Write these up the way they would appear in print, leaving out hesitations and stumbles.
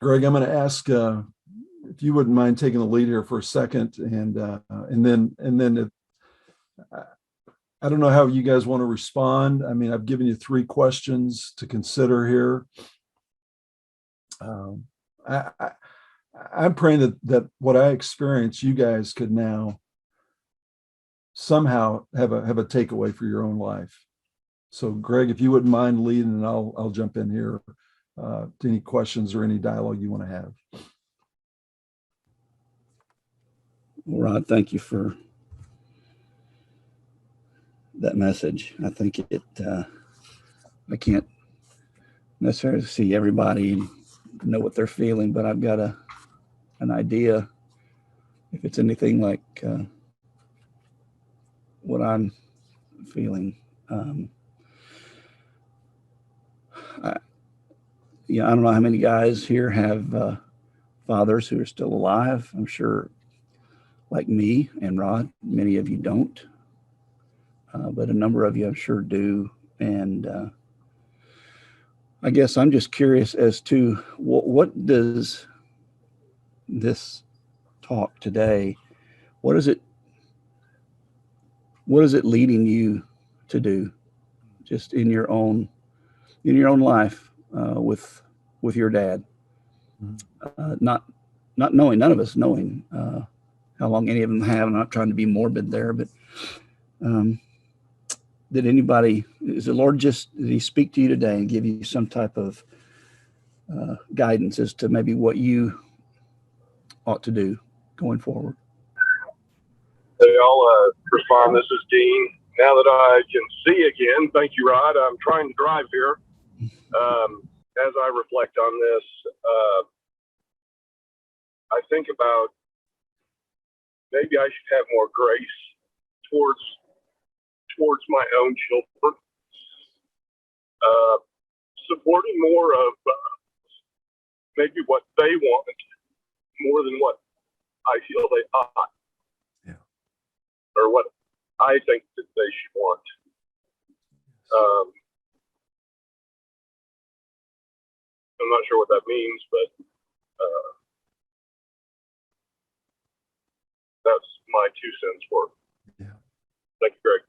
Greg, I'm going to ask if you wouldn't mind taking the lead here for a second, and then if, I don't know how you guys want to respond. I mean, I've given you 3 questions to consider here. I'm praying that what I experienced, you guys could now somehow have a takeaway for your own life. So, Greg, if you wouldn't mind leading, and I'll jump in here to any questions or any dialogue you want to have. Rod, thank you for that message. I think I can't necessarily see everybody and know what they're feeling, but I've got an idea if it's anything like what I'm feeling. I don't know how many guys here have fathers who are still alive. I'm sure, like me and Rod, many of you don't, but a number of you I'm sure do. And I guess I'm just curious as to what does this talk today, what is it leading you to do, just in your own life with your dad? Not knowing, none of us knowing how long any of them have. I'm not trying to be morbid there, but did the Lord did he speak to you today and give you some type of guidance as to maybe what you ought to do going forward? I'll respond. This is Dean. Now that I can see again, thank you, Rod. I'm trying to drive here. As I reflect on this, I think about maybe I should have more grace towards my own children, supporting more of maybe what they want more than what I feel they ought, or what I think that they should want. I'm not sure what that means, but that's my 2 cents for it. Yeah. Thank you, Greg.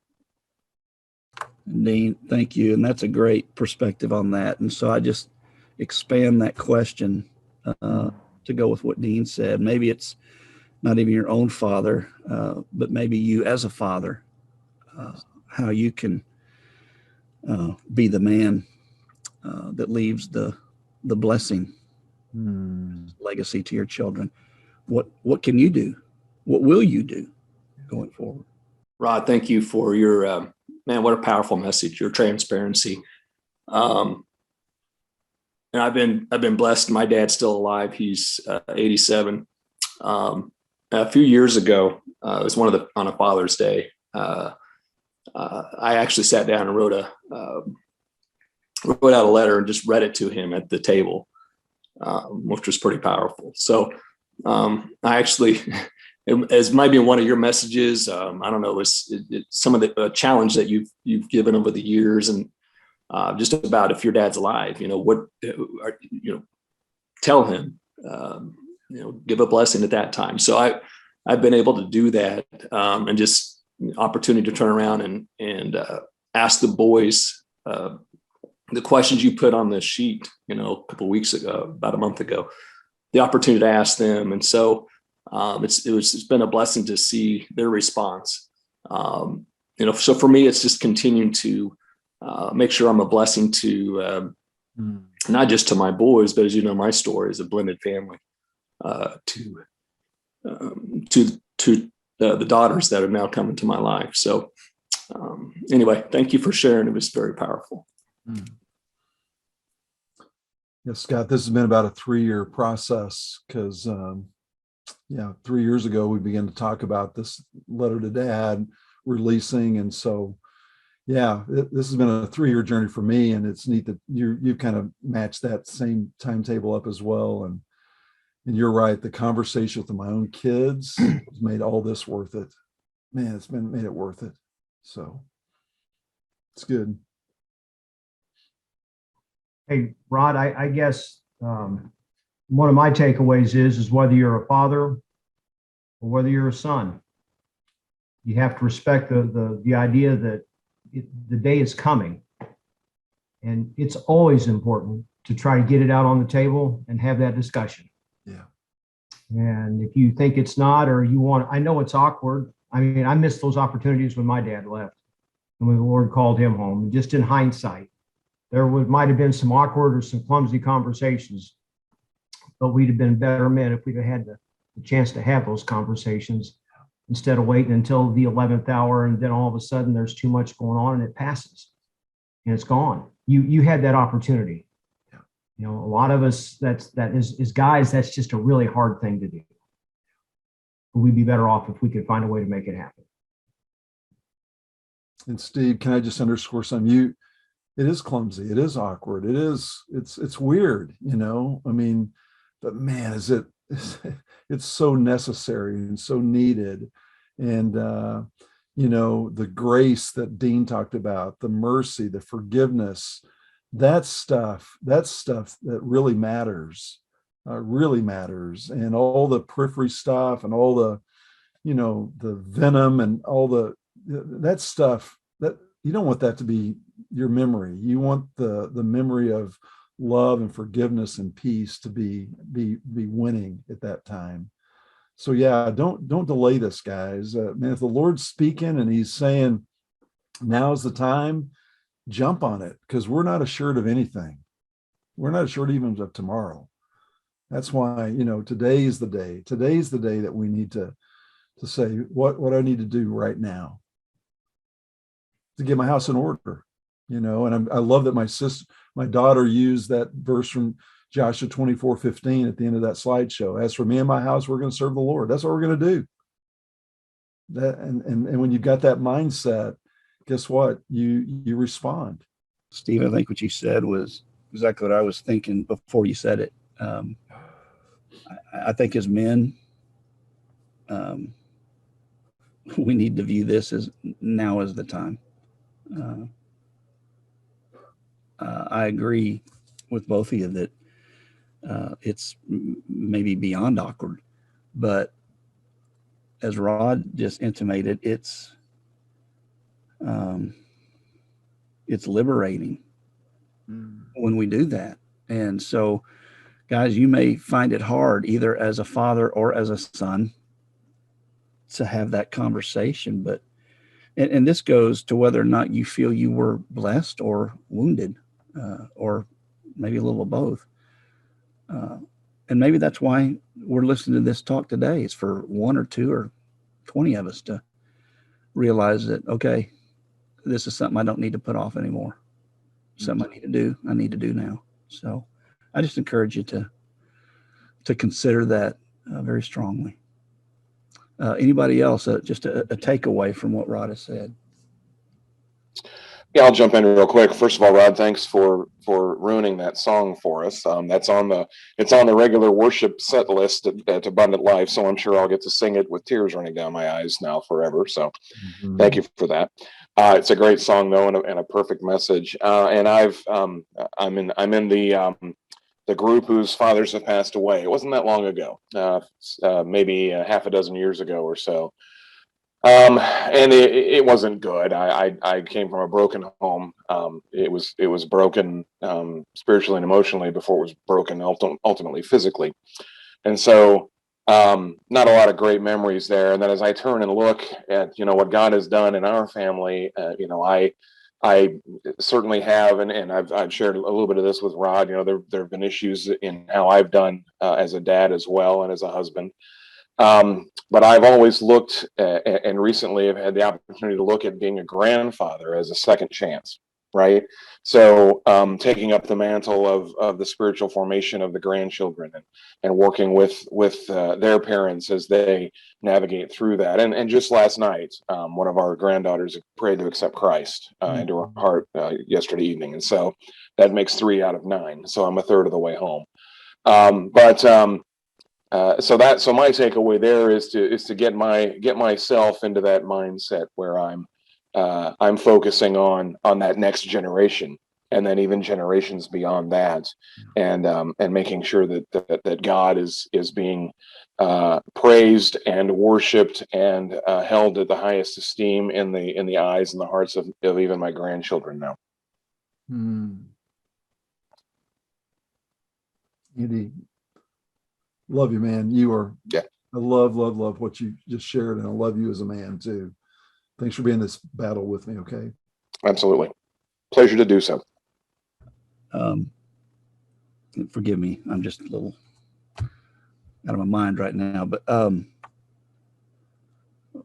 Dean, thank you. And that's a great perspective on that. And so I just expand that question to go with what Dean said. Maybe it's not even your own father, but maybe you as a father, how you can be the man that leaves the blessing legacy to your children. What can you do? What will you do going forward? Rod, thank you for your man. What a powerful message! Your transparency, and I've been blessed. My dad's still alive. He's 87. A few years ago, it was on a Father's Day. I actually sat down and wrote out a letter and just read it to him at the table, which was pretty powerful. So I actually. As might be in one of your messages, I don't know, it's some of the challenge that you've given over the years, and just about if your dad's alive, tell him, give a blessing at that time. So I've been able to do that, and just opportunity to turn around and ask the boys the questions you put on the sheet, a couple of weeks ago, about a month ago, the opportunity to ask them, and so. It's been a blessing to see their response. So for me, it's just continuing to make sure I'm a blessing to not just to my boys, but as you know, my story is a blended family to the daughters that have now come into my life. So anyway, thank you for sharing. It was very powerful. Yeah, Scott, this has been about a 3-year process because 3 years ago, we began to talk about this letter to dad releasing. And so, this has been a 3-year journey for me. And it's neat that you kind of matched that same timetable up as well. And you're right. The conversation with my own kids has made all this worth it. Man, it's made it worth it. So it's good. Hey, Rod, I guess one of my takeaways is whether you're a father or whether you're a son, you have to respect the idea that the day is coming. And it's always important to try to get it out on the table and have that discussion. Yeah. And if you think it's not, or you want, I know it's awkward. I mean, I missed those opportunities when my dad left and when the Lord called him home. Just in hindsight, there might have been some awkward or some clumsy conversations, but we'd have been better men if we'd have had the chance to have those conversations instead of waiting until the 11th hour. And then all of a sudden there's too much going on and it passes and it's gone. You had that opportunity. Yeah. You know, a lot of us, that is guys, that's just a really hard thing to do. But we'd be better off if we could find a way to make it happen. And Steve, can I just underscore something? It is clumsy. It is awkward. It's weird, you know, I mean, but man, it's so necessary and so needed. And, you know, the grace that Dean talked about, the mercy, the forgiveness, that stuff that really matters, and all the periphery stuff and all the, you know, the venom and all that stuff, that you don't want that to be your memory. You want the memory of love and forgiveness and peace to be winning at that time. So yeah, don't delay this, guys. Man, if the Lord's speaking and he's saying, now's the time, jump on it, because we're not assured of anything. We're not assured even of tomorrow. That's why, you know, today is the day. Today's the day that we need to say, what I need to do right now to get my house in order, you know. And I love that my daughter used that verse from Joshua 24:15 at the end of that slideshow. As for me and my house, we're going to serve the Lord. That's what we're going to do. That and when you've got that mindset, guess what? You respond. Steve, I think what you said was exactly what I was thinking before you said it. I think as men, we need to view this as now is the time. I agree with both of you that it's maybe beyond awkward, but as Rod just intimated, it's liberating when we do that. And so, guys, you may find it hard either as a father or as a son to have that conversation, but and this goes to whether or not you feel you were blessed or wounded, or maybe a little of both. And maybe that's why we're listening to this talk today, is for one or two or 20 of us to realize that, okay, this is something I don't need to put off anymore. Something I need to do now. So I just encourage you to consider that very strongly. Anybody else, just a takeaway from what Rod has said? Yeah, I'll jump in real quick. First of all, Rod, thanks for ruining that song for us. It's on the regular worship set list at Abundant Life, so I'm sure I'll get to sing it with tears running down my eyes now forever. So thank you for that. It's a great song though, and a perfect message. And I'm in the group whose fathers have passed away. It wasn't that long ago, maybe half a dozen years ago or so. And it wasn't good. I came from a broken home. It was broken spiritually and emotionally before it was broken ultimately physically. And so not a lot of great memories there. And then as I turn and look at, you know, what God has done in our family, you know, I certainly have, and I've shared a little bit of this with Rod. You know, there have been issues in how I've done as a dad as well, and as a husband. But I've always looked and recently have had the opportunity to look at being a grandfather as a second chance, right? So taking up the mantle of the spiritual formation of the grandchildren and working with their parents as they navigate through that. And just last night, one of our granddaughters prayed to accept Christ into her heart yesterday evening. And so that makes 3 out of 9. So I'm a third of the way home. So my takeaway there is to get myself into that mindset where I'm focusing on that next generation, and then even generations beyond that, and making sure that God is being praised and worshipped and held at the highest esteem in the eyes and the hearts of even my grandchildren now. Andy, love you, man. You are, yeah. I love what you just shared, and I love you as a man too. Thanks for being in this battle with me. Okay. Absolutely. Pleasure to do so. Forgive me, I'm just a little out of my mind right now, but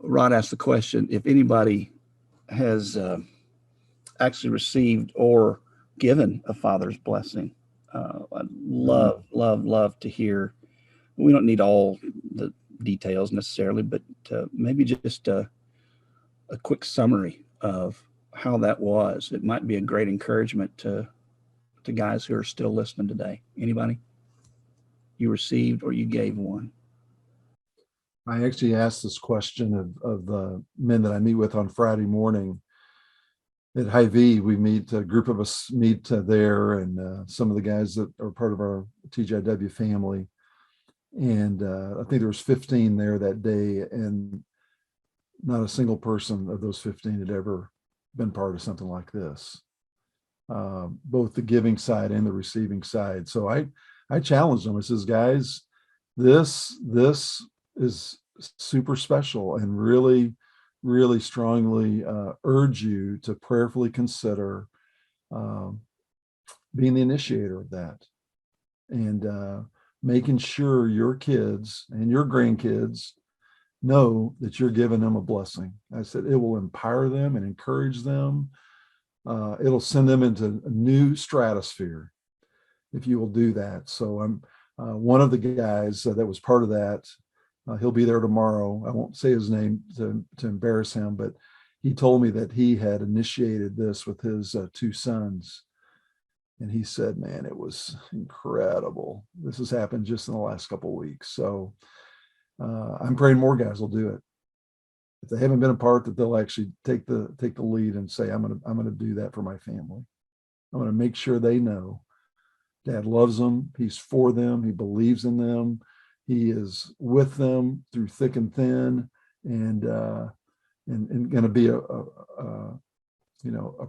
Rod asked the question, if anybody has actually received or given a father's blessing. I'd love to hear. We don't need all the details necessarily, but maybe just a quick summary of how that was. It might be a great encouragement to guys who are still listening today. Anybody? You received or you gave one? I actually asked this question of the men that I meet with on Friday morning at Hy-Vee. We meet, a group of us meet there, and some of the guys that are part of our TGIW family. And I think there was 15 there that day, and not a single person of those 15 had ever been part of something like this, both the giving side and the receiving side. So I challenged them. I says, guys, this is super special, and really strongly urge you to prayerfully consider being the initiator of that, and making sure your kids and your grandkids know that you're giving them a blessing. I said it will empower them and encourage them. It'll send them into a new stratosphere if you will do that. So I'm one of the guys that was part of that. He'll be there tomorrow. I won't say his name to embarrass him, but he told me that he had initiated this with his two sons. And he said, man, it was incredible. This has happened just in the last couple of weeks. So I'm praying more guys will do it. If they haven't been a part, that they'll actually take the lead and say, I'm gonna do that for my family. I'm gonna make sure they know Dad loves them. He's for them. He believes in them. He is with them through thick and thin, and going to be a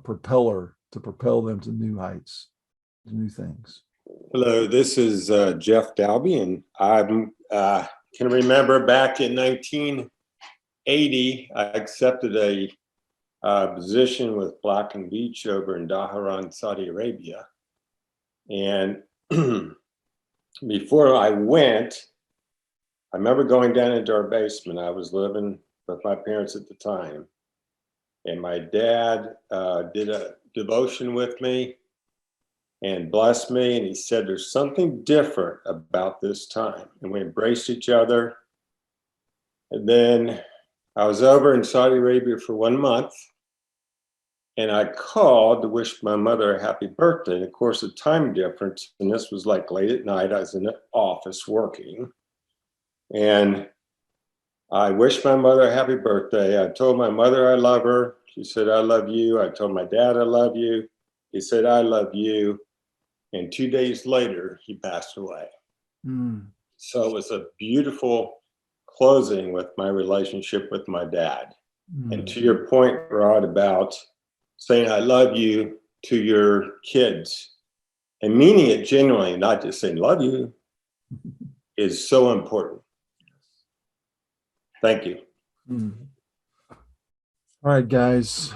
propeller to propel them to new heights, to new things. Hello, this is Jeff Dalby, and I can remember back in 1980, I accepted a position with Black & Veatch over in Dhahran, Saudi Arabia. And before I went, I remember going down into our basement. I was living with my parents at the time. And my dad did a devotion with me and blessed me. And he said, there's something different about this time. And we embraced each other. And then I was over in Saudi Arabia for 1 month. And I called to wish my mother a happy birthday. And of course, the time difference, and this was like late at night, I was in the office working. And I wished my mother a happy birthday. I told my mother I love her. She said, I love you. I told my dad I love you. He said, I love you. And 2 days later, he passed away. So it was a beautiful closing with my relationship with my dad. And to your point, Rod, about saying I love you to your kids and meaning it genuinely, not just saying love you, is so important. Thank you. All right, guys.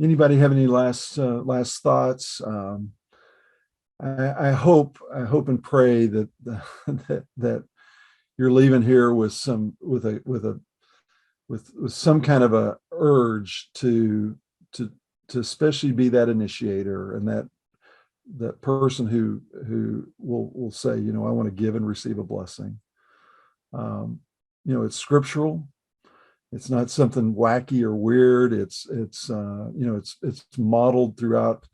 Anybody have any last thoughts? I hope and pray that that you're leaving here with some kind of a urge to especially be that initiator, and that person who will say, I want to give and receive a blessing. It's scriptural. It's not something wacky or weird. It's modeled throughout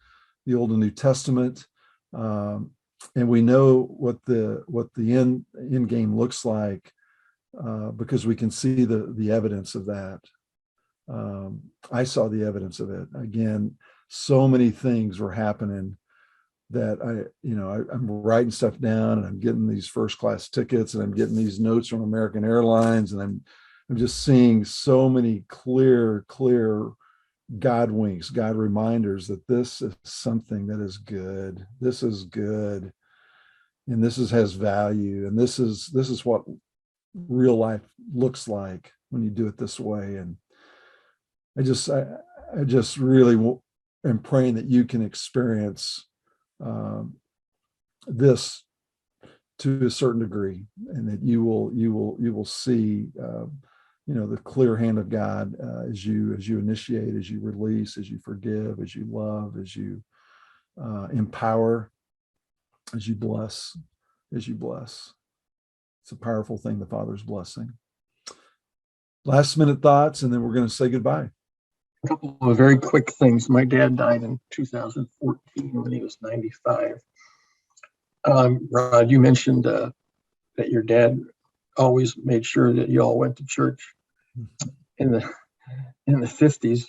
the Old and New Testament, and we know what the end game looks like because we can see the evidence of that. I saw the evidence of it. Again, so many things were happening that I'm writing stuff down, and I'm getting these first class tickets, and I'm getting these notes from American Airlines, and I'm just seeing so many clear God winks, God reminders that this is something that is good. This is good. And has value. And this is what real life looks like when you do it this way. And I just really am praying that you can experience this to a certain degree, and that you will see the clear hand of God as you initiate, as you release, as you forgive, as you love, as you empower, as you bless. It's a powerful thing, the Father's blessing. Last minute thoughts, and then we're going to say goodbye. A couple of very quick things. My dad died in 2014 when he was 95. Rod, you mentioned that your dad always made sure that you all went to church. In the 50s,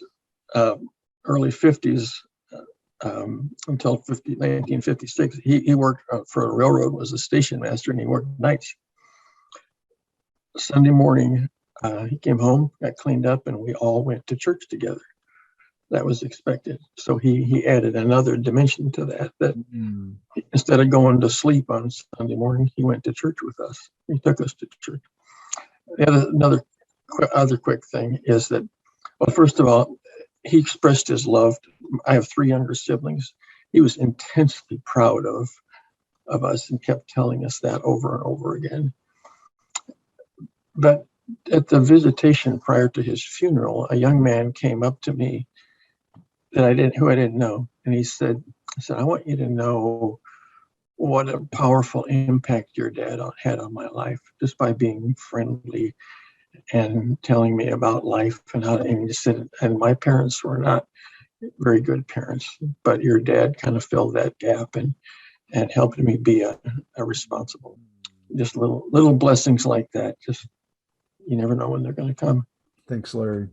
early 50s, until 1956, he worked for a railroad, was a station master, and he worked nights. Sunday morning, he came home, got cleaned up, and we all went to church together. That was expected. So he added another dimension to that instead of going to sleep on Sunday morning, he went to church with us. He took us to church. Another other quick thing is that, well, first of all, he expressed his love. I have 3 younger siblings. He was intensely proud of us and kept telling us that over and over again. But at the visitation prior to his funeral, a young man came up to me who I didn't know, and he said, I want you to know what a powerful impact your dad had on my life, just by being friendly and telling me about life and how. And he said, and my parents were not very good parents, but your dad kind of filled that gap and helped me be a responsible. Just little blessings like that. Just, you never know when they're going to come. Thanks, Larry.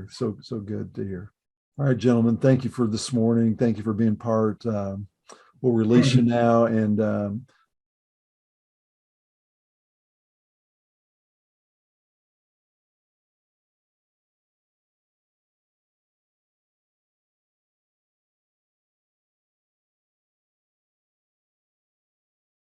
So good to hear. All right, gentlemen, thank you for this morning. Thank you for being part. We'll release you now, and